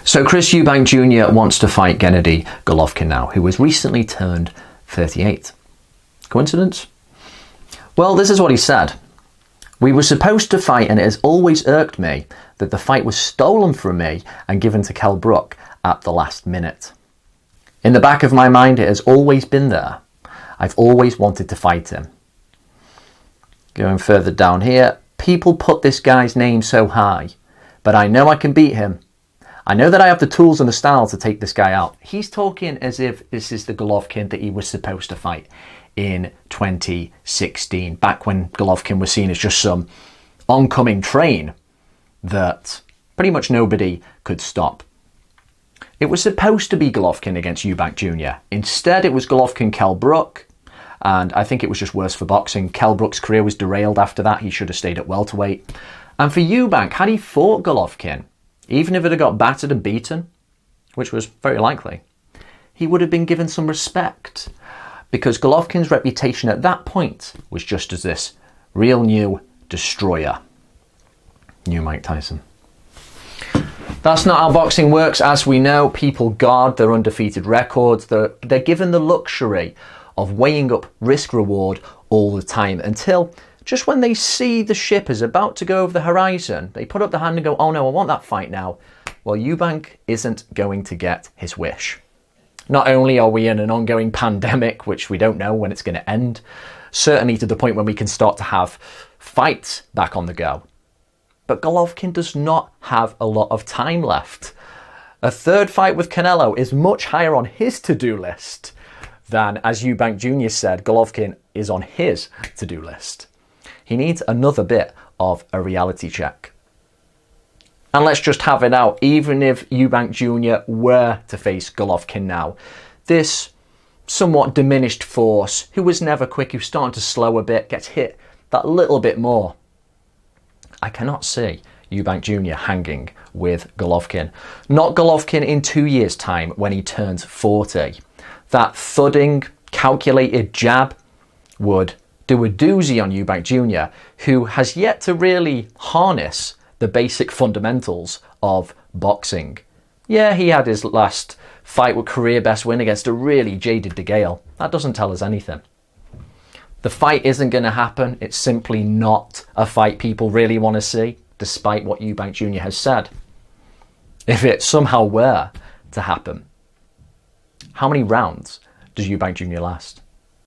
So Chris Eubank Jr. wants to fight Gennady Golovkin now, who has recently turned 38. Coincidence? Well, this is what he said. "We were supposed to fight, and it has always irked me that the fight was stolen from me and given to Kell Brook at the last minute. In the back of my mind, it has always been there. I've always wanted to fight him." Going further down here, "People put this guy's name so high, but I know I can beat him. I know that I have the tools and the style to take this guy out." He's talking as if this is the Golovkin that he was supposed to fight in 2016, back when Golovkin was seen as just some oncoming train that pretty much nobody could stop. It was supposed to be Golovkin against Eubank Jr. Instead, it was Golovkin Kell Brook, and I think it was just worse for boxing. Kell Brook's career was derailed after that. He should have stayed at welterweight. And for Eubank, had he fought Golovkin, even if it had got battered and beaten, which was very likely, he would have been given some respect, because Golovkin's reputation at that point was just as this real new destroyer. New Mike Tyson. That's not how boxing works. As we know, people guard their undefeated records. They're given the luxury of weighing up risk-reward all the time until just when they see the ship is about to go over the horizon, they put up the hand and go, "Oh no, I want that fight now." Well, Eubank isn't going to get his wish. Not only are we in an ongoing pandemic, which we don't know when it's going to end, certainly to the point when we can start to have fights back on the go, but Golovkin does not have a lot of time left. A third fight with Canelo is much higher on his to-do list than, as Eubank Jr. said, Golovkin is on his to-do list. He needs another bit of a reality check. And let's just have it out, even if Eubank Jr. were to face Golovkin now, this somewhat diminished force, who was never quick, who's starting to slow a bit, gets hit that little bit more. I cannot see Eubank Jr. hanging with Golovkin. Not Golovkin in 2 years' time when he turns 40. That thudding, calculated jab would do a doozy on Eubank Jr., who has yet to really harness the basic fundamentals of boxing. Yeah, he had his last fight with career best win against a really jaded De Gale. That doesn't tell us anything. The fight isn't going to happen. It's simply not a fight people really want to see, despite what Eubank Jr. has said. If it somehow were to happen, how many rounds does Eubank Jr. last?